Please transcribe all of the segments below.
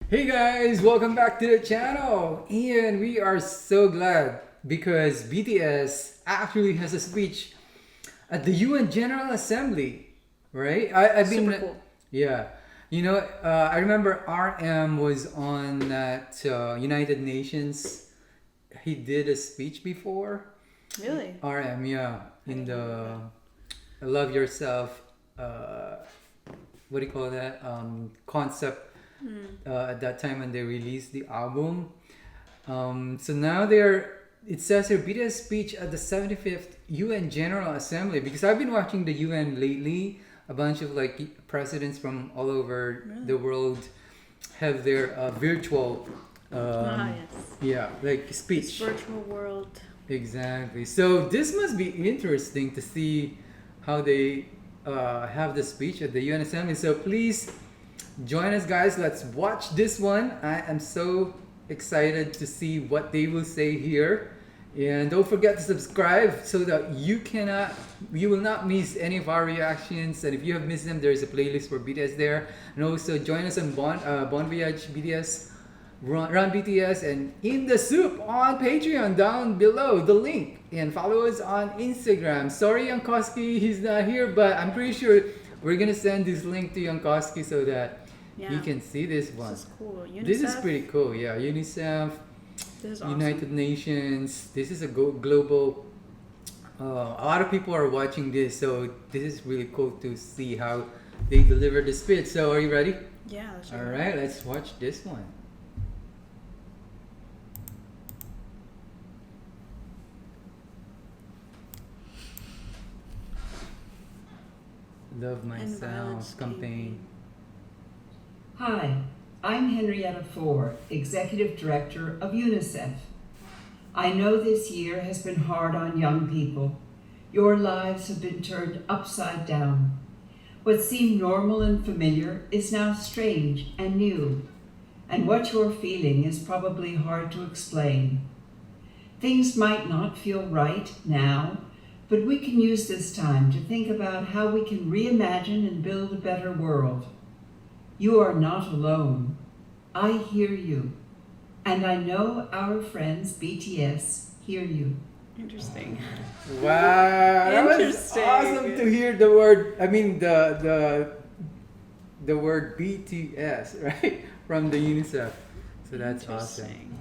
Hey guys, welcome back to the channel, and we are so glad because BTS actually has a speech at the UN General Assembly, right? I've been, Super cool. yeah, I remember RM was on that United Nations. He did a speech before. Really? RM, yeah, in the Love Yourself, what do you call that? Concept. At that time when they released the album. So now it says here BTS speech at the 75th UN General Assembly, because I've been watching the UN lately. A bunch of like presidents from all over the world have their virtual Yes. like speech. Virtual world. Exactly. So this must be interesting to see how they have the speech at the UN Assembly. So please join us, guys. Let's watch this one. I am so excited to see what they will say here. And don't forget to subscribe so that you will not miss any of our reactions. And if you have missed them, there is a playlist for BTS there. And also join us on Bon Voyage BTS, Run BTS, and In the Soup on Patreon down below the link. And follow us on Instagram. Sorry, Yankoski, he's not here, but I'm pretty sure we're gonna send this link to Yankoski so that you can see this one. This is cool. UNICEF. This is pretty cool. Yeah, UNICEF, This is awesome. United Nations. This is a global. A lot of people are watching this, so this is really cool to see how they deliver the speech. So, are you ready? Yeah. That's All right, let's watch this one. Love Myself campaign. Hi, I'm Henrietta Ford, Executive Director of UNICEF. I know this year has been hard on young people. Your lives have been turned upside down. What seemed normal and familiar is now strange and new. And what you're feeling is probably hard to explain. Things might not feel right now, but we can use this time to think about how we can reimagine and build a better world. You are not alone. I hear you. And I know our friends BTS hear you. Interesting. Wow, that was Interesting. awesome to hear the word. I mean the word BTS, right, from the UNICEF. So that's awesome.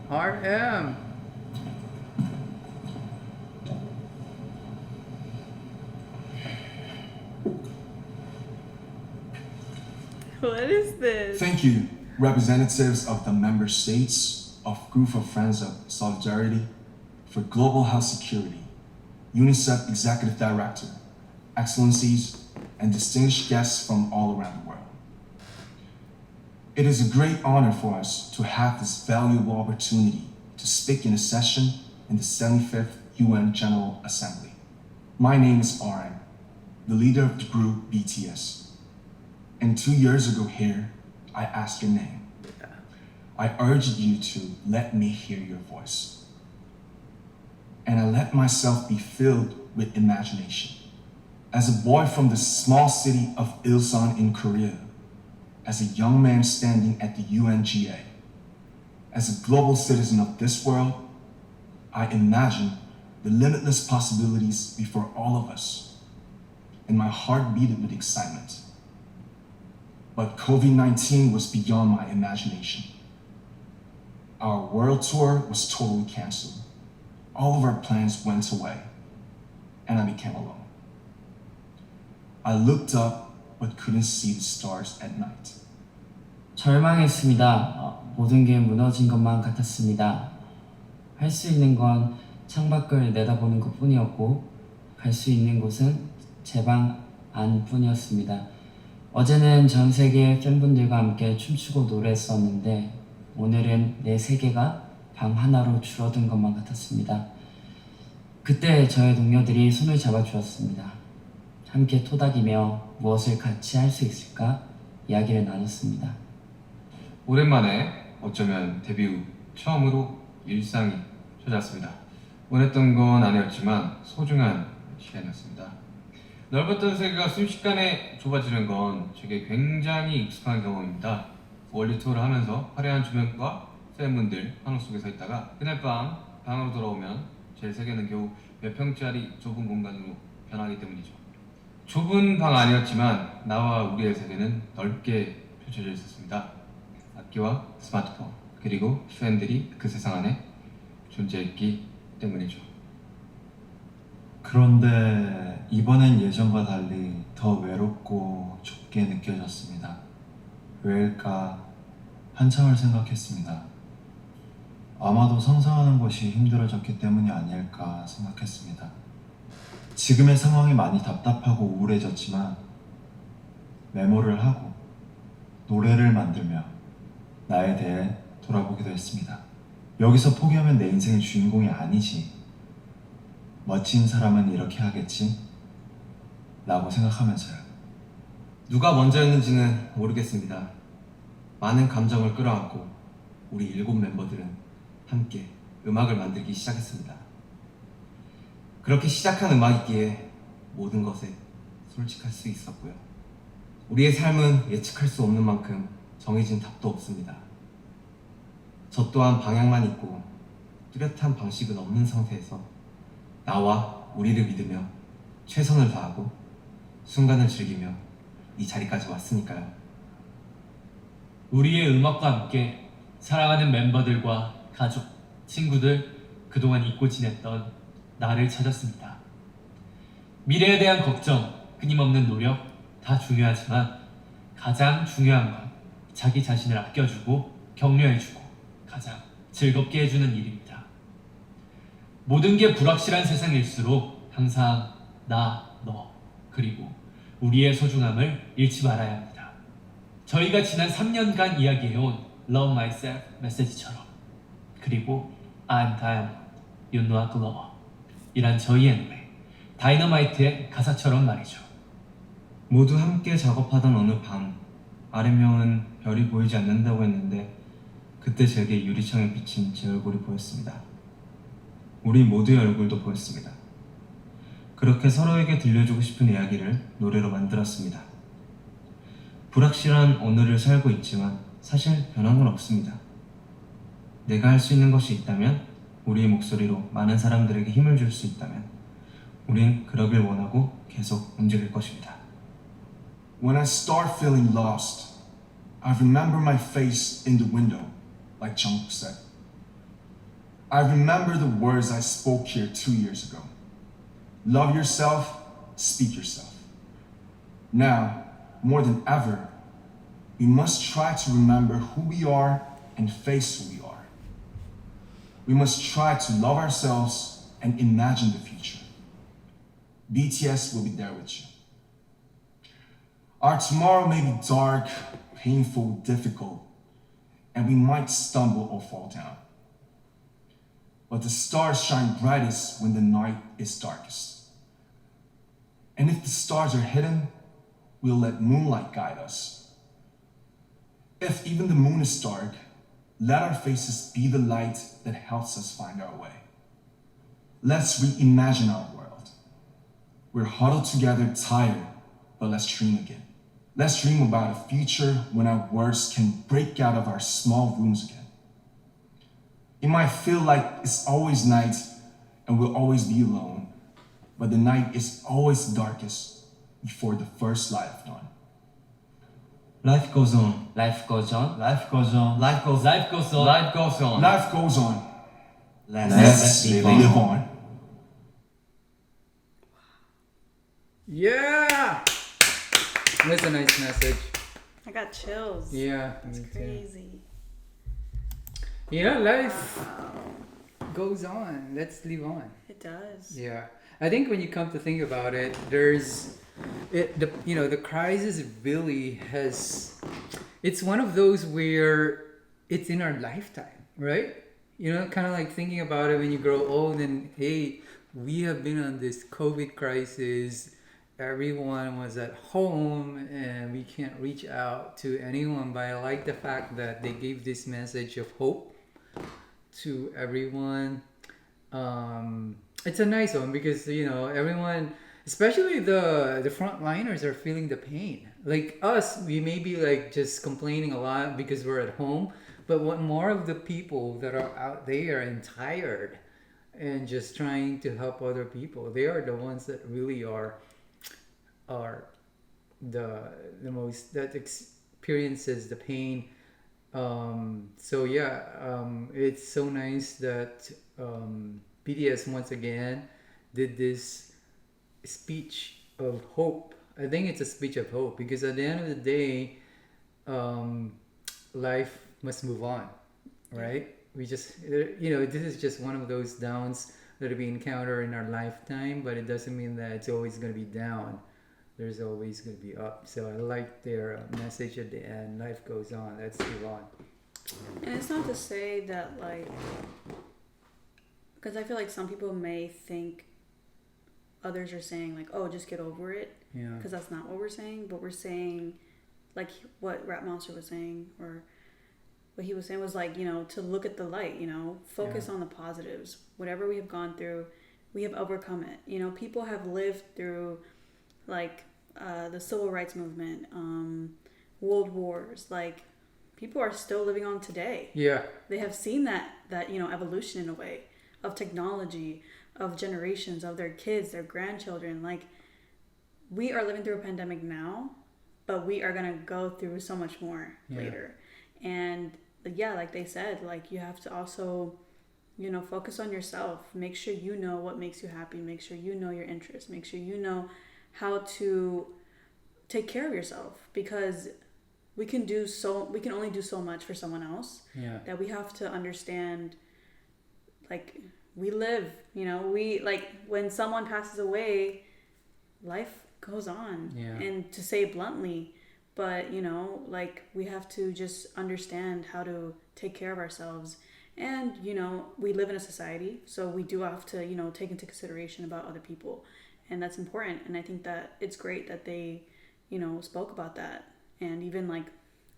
RM. What is this? Thank you, representatives of the member states of Group of Friends of Solidarity for Global Health Security, UNICEF Executive Director, Excellencies, and distinguished guests from all around the world. It is a great honor for us to have this valuable opportunity to speak in a session in the 75th UN General Assembly. My name is RM, the leader of the group BTS. And 2 years ago here, I asked your name. I urged you to let me hear your voice. And I let myself be filled with imagination. As a boy from the small city of Ilsan in Korea, as a young man standing at the UNGA, as a global citizen of this world, I imagine the limitless possibilities before all of us. And my heart beat with excitement. But COVID-19 was beyond my imagination. Our world tour was totally canceled. All of our plans went away, and I became alone. I looked up but couldn't see the stars at night. 절망했습니다. 모든 게 무너진 것만 같았습니다. 할 수 있는 건 창밖을 내다보는 것뿐이었고 갈 수 있는 곳은 제 방 안뿐이었습니다. 어제는 전 세계 팬분들과 함께 춤추고 노래했었는데 오늘은 내 세계가 방 하나로 줄어든 것만 같았습니다. 그때 저의 동료들이 손을 잡아주었습니다. 함께 토닥이며 무엇을 같이 할 수 있을까 이야기를 나눴습니다. 오랜만에 어쩌면 데뷔 후 처음으로 일상이 찾아왔습니다. 원했던 건 아니었지만 소중한 시간이었습니다. 넓었던 세계가 순식간에 좁아지는 건 제게 굉장히 익숙한 경험입니다. 월드 투어를 하면서 화려한 조명과 팬분들 환호 속에 서 있다가 그날 밤 방으로 돌아오면 제 세계는 겨우 몇 평짜리 좁은 공간으로 변하기 때문이죠. 좁은 방 안이었지만 나와 우리의 세계는 넓게 펼쳐져 있었습니다. 악기와 스마트폰 그리고 팬들이 그 세상 안에 존재했기 때문이죠. 그런데 이번엔 예전과 달리 더 외롭고 좁게 느껴졌습니다. 왜일까? 한참을 생각했습니다. 아마도 상상하는 것이 힘들어졌기 때문이 아닐까 생각했습니다. 지금의 상황이 많이 답답하고 우울해졌지만 메모를 하고 노래를 만들며 나에 대해 돌아보기도 했습니다. 여기서 포기하면 내 인생의 주인공이 아니지. 멋진 사람은 이렇게 하겠지? 라고 생각하면서요. 누가 먼저였는지는 모르겠습니다. 많은 감정을 끌어안고 우리 7 멤버들은 함께 음악을 만들기 시작했습니다. 그렇게 시작한 음악이기에 모든 것에 솔직할 수 있었고요. 우리의 삶은 예측할 수 없는 만큼 정해진 답도 없습니다. 저 또한 방향만 있고 뚜렷한 방식은 없는 상태에서 나와 우리를 믿으며 최선을 다하고 순간을 즐기며 이 자리까지 왔으니까요. 우리의 음악과 함께 사랑하는 멤버들과 가족, 친구들, 그동안 잊고 지냈던 나를 찾았습니다. 미래에 대한 걱정, 끊임없는 노력 다 중요하지만 가장 중요한 건 자기 자신을 아껴주고 격려해주고 가장 즐겁게 해주는 일입니다. 모든 게 불확실한 세상일수록 항상 나, 너, 그리고 우리의 소중함을 잃지 말아야 합니다. 저희가 지난 3년간 이야기해온 Love Myself 메시지처럼 그리고 I'm Dynamite, You know I glow 이란 저희의 노래 다이너마이트의 가사처럼 말이죠. 모두 함께 작업하던 어느 밤 RM 형은 별이 보이지 않는다고 했는데 그때 제게 유리창에 비친 제 얼굴이 보였습니다. 우리 모두의 얼굴도 보였습니다. 그렇게 서로에게 들려주고 싶은 이야기를 노래로 만들었습니다. 불확실한 오늘을 살고 있지만 사실 변한 건 없습니다. 내가 할 수 있는 것이 있다면, 우리의 목소리로 많은 사람들에게 힘을 줄 수 있다면 우린 그러길 원하고 계속 움직일 것입니다. When I start feeling lost, I remember my face in the window, like Jungkook said. I remember the words I spoke here 2 years ago. Love yourself, speak yourself. Now, more than ever, we must try to remember who we are and face who we are. We must try to love ourselves and imagine the future. BTS will be there with you. Our tomorrow may be dark, painful, difficult, and we might stumble or fall down. But the stars shine brightest when the night is darkest. And if the stars are hidden, we'll let moonlight guide us. If even the moon is dark, let our faces be the light that helps us find our way. Let's reimagine our world. We're huddled together, tired, but let's dream again. Let's dream about a future when our words can break out of our small rooms again. It might feel like it's always night and we'll always be alone, but the night is always darkest before the first light of dawn. Life goes on. Life goes on. Life goes on. Life goes Life goes on. Life goes on. Life goes on. Let's live on. Yeah! That's a nice message. I got chills. Yeah. It's me too. crazy. Yeah, life goes on. Let's live on. It does. Yeah, I think when you come to think about it, the crisis really has. It's one of those where it's in our lifetime, right? You know, kind of like thinking about it when you grow old and hey, we have been on this COVID crisis. Everyone was at home and we can't reach out to anyone. But I like the fact that they gave this message of hope to everyone. It's a nice one because everyone especially the frontliners are feeling the pain. Like us, we may be like just complaining a lot because we're at home, but what more of the people that are out there and tired and just trying to help other people, they are the ones that really are the most that experiences the pain. So yeah, it's so nice that BTS once again did this speech of hope. I think it's a speech of hope because at the end of the day, life must move on, right? We just, this is just one of those downs that we encounter in our lifetime, but it doesn't mean that it's always going to be down. There's always going to be up. So I like their message at the end. Life goes on. Let's move on. And it's not to say that, like, because I feel like some people may think others are saying, like, oh, just get over it. Yeah. Because that's not what we're saying. But we're saying, like, what Rap Monster was saying, or what he was saying was, like, to look at the light, focus on the positives. Whatever we have gone through, we have overcome it. People have lived through, like, the civil rights movement, world wars. Like, people are still living on today. Yeah. They have seen that evolution in a way of technology, of generations, of their kids, their grandchildren. Like, we are living through a pandemic now, but we are going to go through so much more later. And yeah, like they said, like, you have to also, focus on yourself. Make sure you know what makes you happy. Make sure you know your interests. Make sure you know how to take care of yourself, because we can only do so much for someone else. Yeah. That we have to understand, like, we live, we, like, when someone passes away, life goes on. Yeah. And to say it bluntly, but like, we have to just understand how to take care of ourselves. And we live in a society, so we do have to take into consideration about other people, and that's important. And I think that it's great that they spoke about that, and even, like,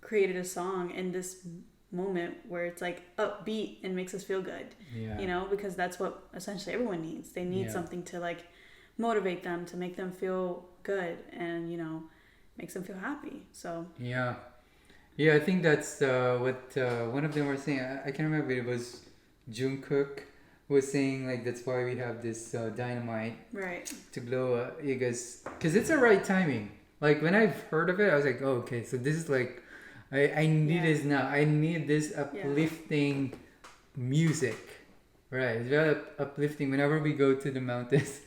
created a song in this moment where it's, like, upbeat and makes us feel good. Because that's what essentially everyone needs. They need something to, like, motivate them, to make them feel good, and makes them feel happy. So yeah, I think that's what one of them were saying. I can't remember, it was Jungkook was saying, like, that's why we have this Dynamite, right, to glow, because it's the right timing. Like, when I've heard of it, I was like, oh, okay, so this is like, I need this now. I need this uplifting music, right? It's very uplifting. Whenever we go to the mountains,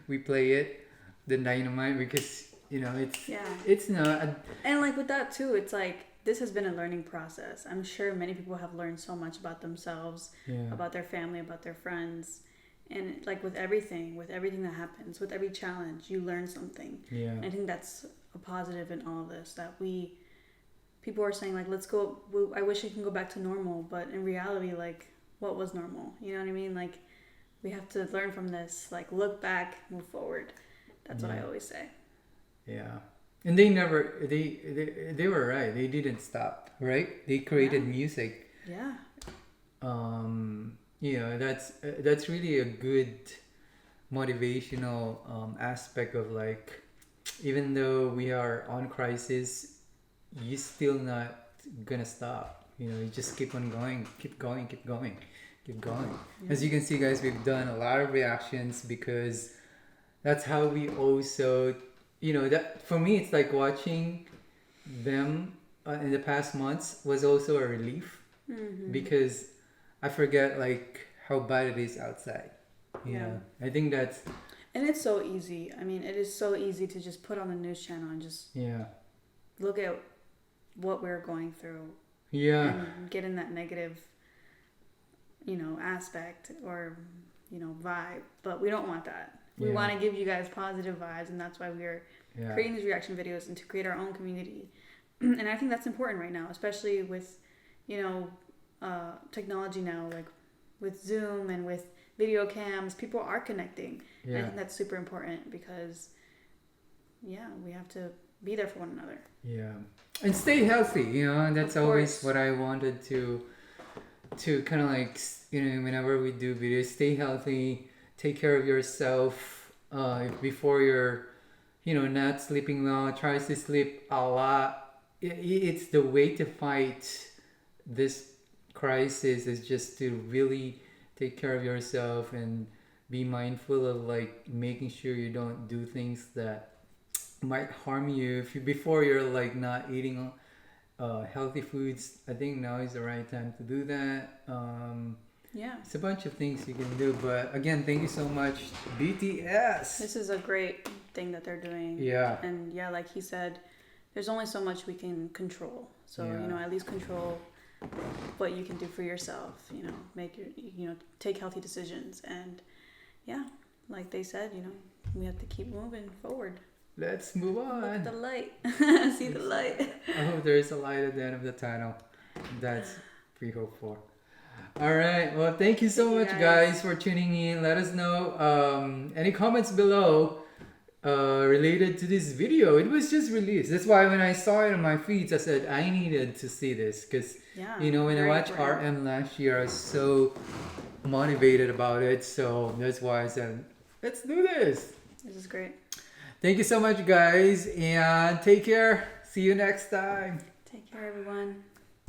we play it, the Dynamite, because it's not. And, like, with that too, it's like, this has been a learning process. I'm sure many people have learned so much about themselves, about their family, about their friends. And, like, with everything that happens, with every challenge, you learn something. Yeah. And I think that's a positive in all of this, that people are saying, like, let's go, I wish I can go back to normal. But in reality, like, what was normal? You know what I mean? Like, we have to learn from this, like, look back, move forward. That's what I always say. Yeah. And they were right. They didn't stop, right? They created music. Yeah. That's really a good motivational aspect of, like, even though we are on crisis, you still not gonna stop. You just keep on going, keep going. As you can see, guys, we've done a lot of reactions because that's how we also, that for me, it's like watching them in the past months was also a relief, because I forget, like, how bad it is outside. I think that's, and it's so easy. I mean, it is so easy to just put on the news channel and just look at what we're going through, and get in that negative aspect or vibe. But we don't want that. We want to give you guys positive vibes, and that's why we're creating these reaction videos, and to create our own community. And I think that's important right now, especially with technology now, like with Zoom and with video cams. People are connecting. And I think that's super important, because we have to be there for one another. And stay healthy, and that's always what I wanted to kind of, like, whenever we do videos, stay healthy, take care of yourself, if before you're, not sleeping well, try to sleep a lot. It's the way to fight this crisis is just to really take care of yourself and be mindful of like making sure you don't do things that might harm you if you before you're like not eating healthy foods. I think now is the right time to do that. Yeah. It's a bunch of things you can do, but again, thank you so much, BTS. This is a great thing that they're doing. Yeah. And yeah, like he said, there's only so much we can control. So, Yeah. at least control what you can do for yourself, make take healthy decisions. And yeah, like they said, we have to keep moving forward. Let's move Look at on. the light. See the light. I hope there is a light at the end of the tunnel. That's we hope for. All right. Well, thank you so Thank you, much, guys. guys, for tuning in. Let us know any comments below related to this video. It was just released. That's why when I saw it on my feeds, I said I needed to see this because Yeah. when I very watched important. RM last year, I was so motivated about it. So that's why I said, let's do this. This is great. Thank you so much, guys, and take care. See you next time. Take care, everyone.